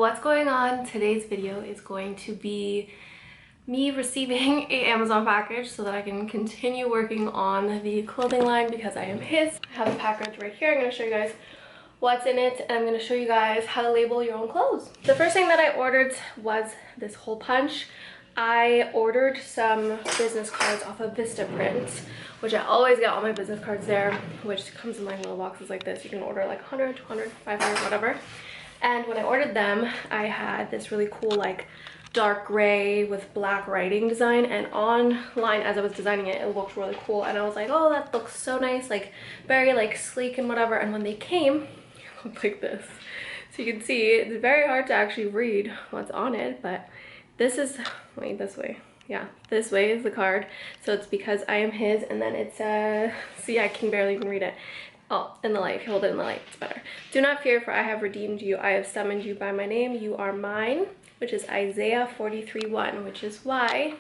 what's going on? Today's video is going to be me receiving an Amazon package so that I can continue working on the clothing line because I am his. I have a package right here. I'm going to show you guys what's in it, and I'm going to show you guys how to label your own clothes. The first thing that I ordered was this hole punch. I ordered some business cards off of Vistaprint, which I always get all my business cards there, which comes in like little boxes like this. You can order like 100, 200, 500, whatever. And when I ordered them, I had this really cool like dark gray with black writing design, and online as I was designing it, it looked really cool, and I was like, oh, that looks so nice, like very like sleek and whatever. And when they came, it looked like this. So you can see it's very hard to actually read what's on it, but this is, wait, this way. Yeah, this way is the card. So it's because I am his, and then it's see, I can barely even read it. Oh, in the light. If you hold it in the light, it's better. Do not fear, for I have redeemed you. I have summoned you by my name. You are mine, which is Isaiah 43:1, which is why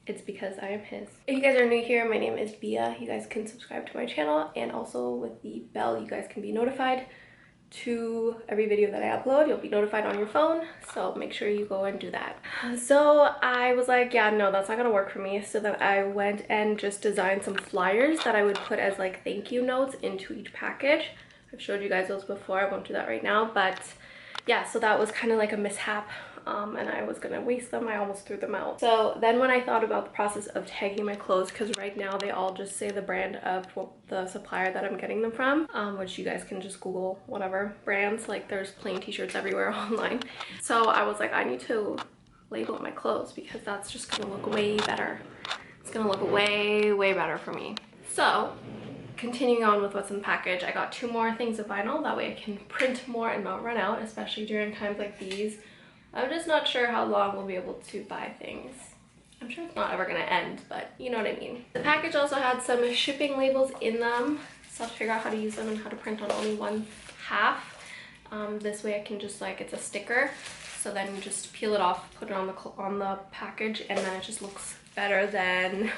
it's because I am his. If you guys are new here, my name is Bia. You guys can subscribe to my channel, and also with the bell, you guys can be notified to every video that I upload. You'll be notified on your phone, so make sure you go and do that. So I was like, yeah, no, that's not gonna work for me. So then I went and just designed some flyers that I would put as like thank you notes into each package. I've showed you guys those before. I won't do that right now, but yeah, so that was kind of like a mishap, and I was gonna waste them. I almost threw them out. So then when I thought about the process of tagging my clothes, because right now they all just say the brand of the supplier that I'm getting them from, which you guys can just Google whatever brands, like there's plain t-shirts everywhere online. So I was like, I need to label my clothes because that's just gonna look way better. It's gonna look way, way better for me. So continuing on with what's in the package, I got 2 more things of vinyl. That way I can print more and not run out, especially during times like these. I'm just not sure how long we'll be able to buy things. I'm sure it's not ever gonna end, but you know what I mean. The package also had some shipping labels in them, so I'll figure out how to use them and how to print on only 1/2. This way I can just like, it's a sticker, so then you just peel it off, put it on the package, and then it just looks better than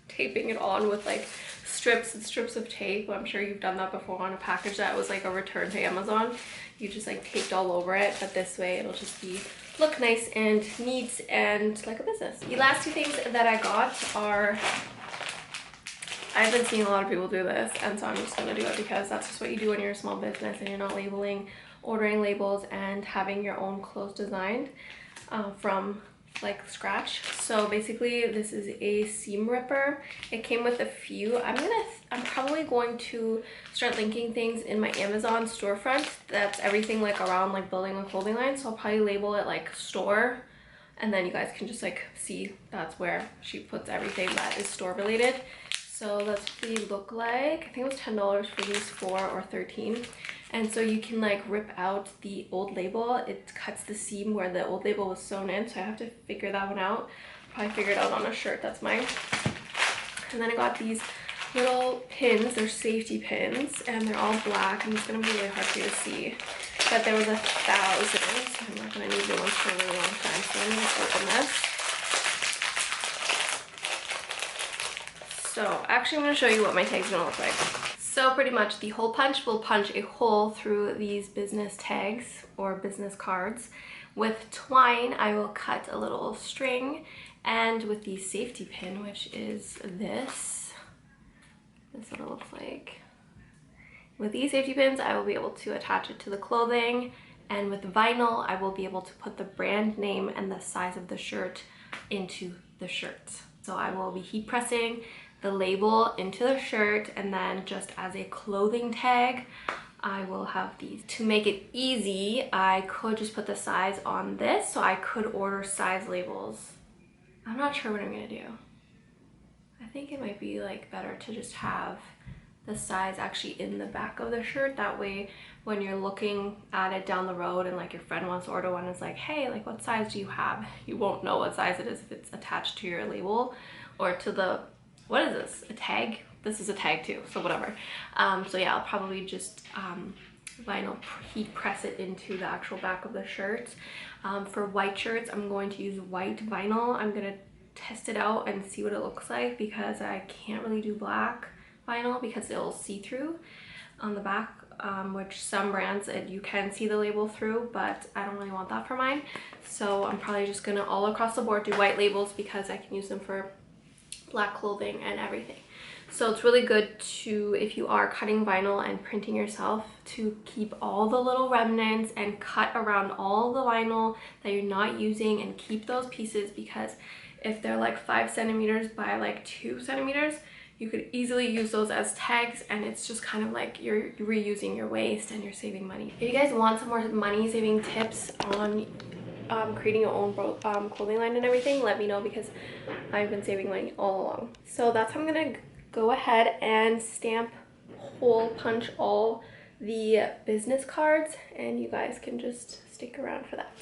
taping it on with like strips and strips of tape. I'm sure you've done that before on a package that was like a return to Amazon. You just like taped all over it, but this way it'll just look nice and neat and like a business. The last 2 things that I got are, I've been seeing a lot of people do this, and so I'm just gonna do it because that's just what you do when you're a small business and you're not labeling, ordering labels and having your own clothes designed from like scratch. So basically this is a seam ripper. It came with a few. I'm probably going to start linking things in my Amazon storefront. That's everything like around like building a clothing line, so I'll probably label it like store, and then you guys can just like see that's where she puts everything that is store related. So that's what they look like. I think it was $10 for these 4 or 13. And so you can like rip out the old label. It cuts the seam where the old label was sewn in, so I have to figure that one out. Probably figure it out on a shirt, that's mine. And then I got these little pins. They're safety pins, and they're all black, and it's gonna be really hard for you to see. But there was 1,000, so I'm not gonna need the ones for a really long time, so I'm gonna open this. So actually I'm going to show you what my tag's going to look like. So pretty much the hole punch will punch a hole through these business tags or business cards. With twine I will cut a little string, and with the safety pin, which is this is what it looks like. With these safety pins I will be able to attach it to the clothing, and with vinyl I will be able to put the brand name and the size of the shirt into the shirt. So I will be heat pressing the label into the shirt, and then just as a clothing tag I will have these. To make it easy, I could just put the size on this, so I could order size labels. I'm not sure what I'm gonna do. I think it might be like better to just have the size actually in the back of the shirt. That way when you're looking at it down the road and like your friend wants to order one, it's like, hey, like what size do you have? You won't know what size it is if it's attached to your label or to the, what is this, a tag? This is a tag too, so whatever. So yeah, I'll probably just vinyl heat press it into the actual back of the shirt. For white shirts, I'm going to use white vinyl. I'm gonna test it out and see what it looks like, because I can't really do black vinyl because it'll see through. on the back, which some brands you can see the label through, but I don't really want that for mine. So I'm probably just gonna all across the board do white labels because I can use them for black clothing and everything. So it's really good to, if you are cutting vinyl and printing yourself, to keep all the little remnants and cut around all the vinyl that you're not using and keep those pieces, because if they're like 5 centimeters by like 2 centimeters, you could easily use those as tags, and it's just kind of like you're reusing your waste and you're saving money. If you guys want some more money saving tips on creating your own clothing line and everything, let me know, because I've been saving money all along. So that's how I'm gonna go ahead and stamp hole punch all the business cards, and you guys can just stick around for that.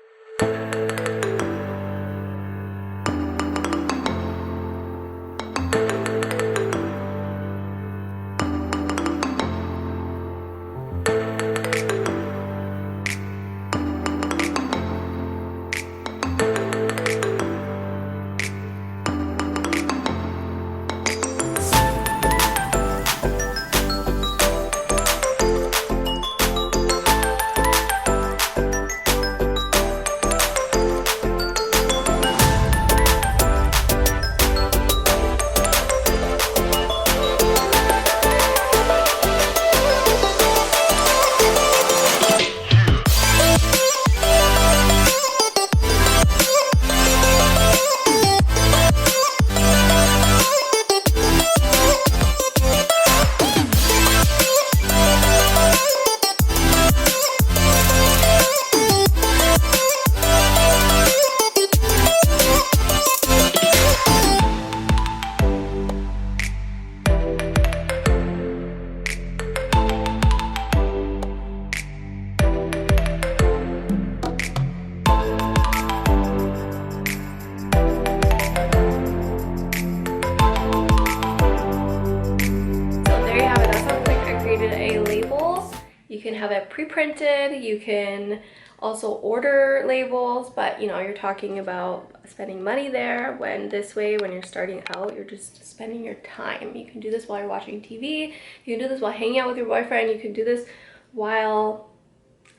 You can have it pre-printed, you can also order labels, but you know, you're talking about spending money there, when this way, when you're starting out, you're just spending your time. You can do this while you're watching TV, you can do this while hanging out with your boyfriend, you can do this while,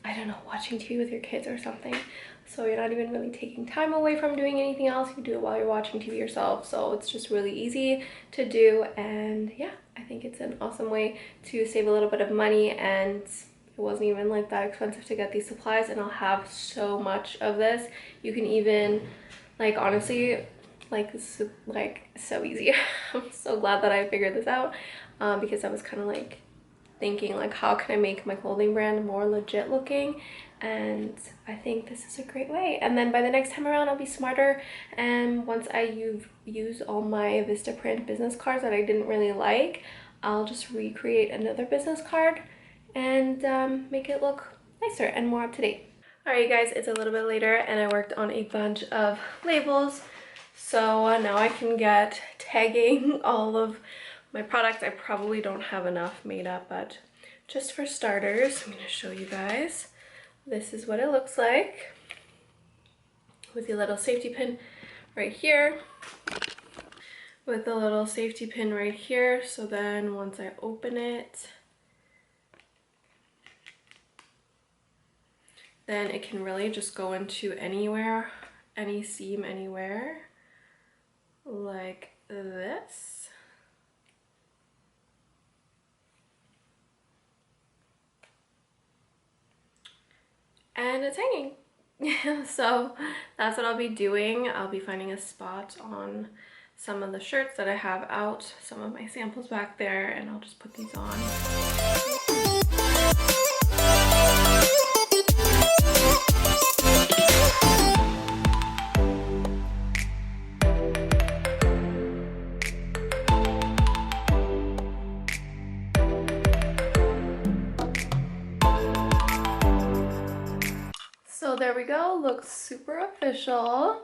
I don't know, watching TV with your kids or something. So you're not even really taking time away from doing anything else. You can do it while you're watching TV yourself. So it's just really easy to do, and yeah, I think it's an awesome way to save a little bit of money, and it wasn't even like that expensive to get these supplies, and I'll have so much of this. You can even, like, honestly, like, this is like so easy. I'm so glad that I figured this out, because I was kind of like thinking like, how can I make my clothing brand more legit looking, and I think this is a great way. And then by the next time around, I'll be smarter, and once I use all my Vistaprint business cards that I didn't really like, I'll just recreate another business card and make it look nicer and more up to date. All right, guys, it's a little bit later, and I worked on a bunch of labels, so now I can get tagging all of my products. I probably don't have enough made up, but just for starters, I'm gonna show you guys. This is what it looks like with the little safety pin right here, with the little safety pin right here. So then once I open it, then it can really just go into anywhere, any seam anywhere, like this. And it's hanging. So that's what I'll be doing. I'll be finding a spot on some of the shirts that I have out, some of my samples back there, and I'll just put these on. So there we go, looks super official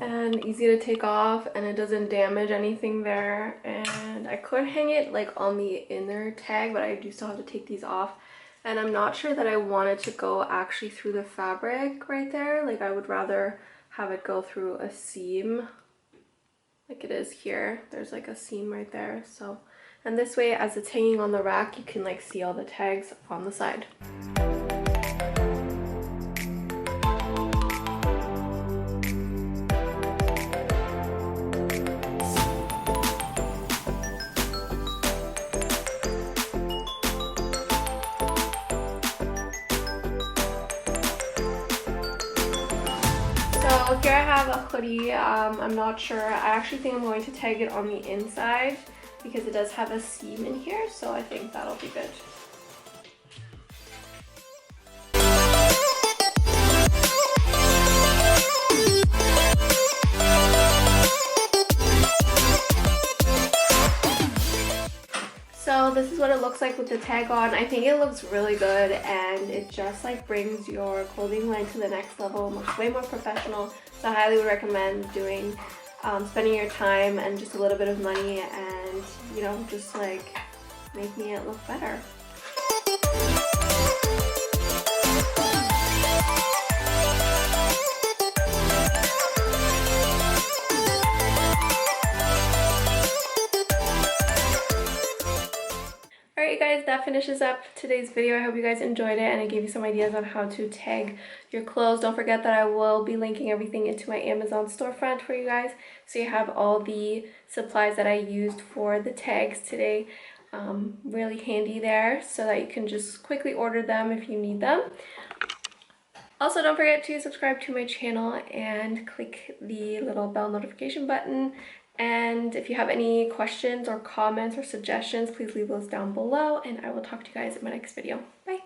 and easy to take off, and it doesn't damage anything there. And I could hang it like on the inner tag, but I do still have to take these off, and I'm not sure that I want it to go actually through the fabric right there. Like, I would rather have it go through a seam like it is here. There's like a seam right there, so And this way, as it's hanging on the rack, you can like see all the tags on the side. So here I have a hoodie. I'm not sure. I actually think I'm going to tag it on the inside because it does have a seam in here, so I think that'll be good. So this is what it looks like with the tag on. I think it looks really good, and it just like brings your clothing line to the next level, looks way more professional. So I highly would recommend doing, spending your time and just a little bit of money and, you know, just like making it look better. Alright guys, that finishes up today's video. I hope you guys enjoyed it and I gave you some ideas on how to tag your clothes. Don't forget that I will be linking everything into my Amazon storefront for you guys, so you have all the supplies that I used for the tags today really handy there, so that you can just quickly order them if you need them. Also, don't forget to subscribe to my channel and click the little bell notification button. And if you have any questions or comments or suggestions, please leave those down below, and I will talk to you guys in my next video. Bye!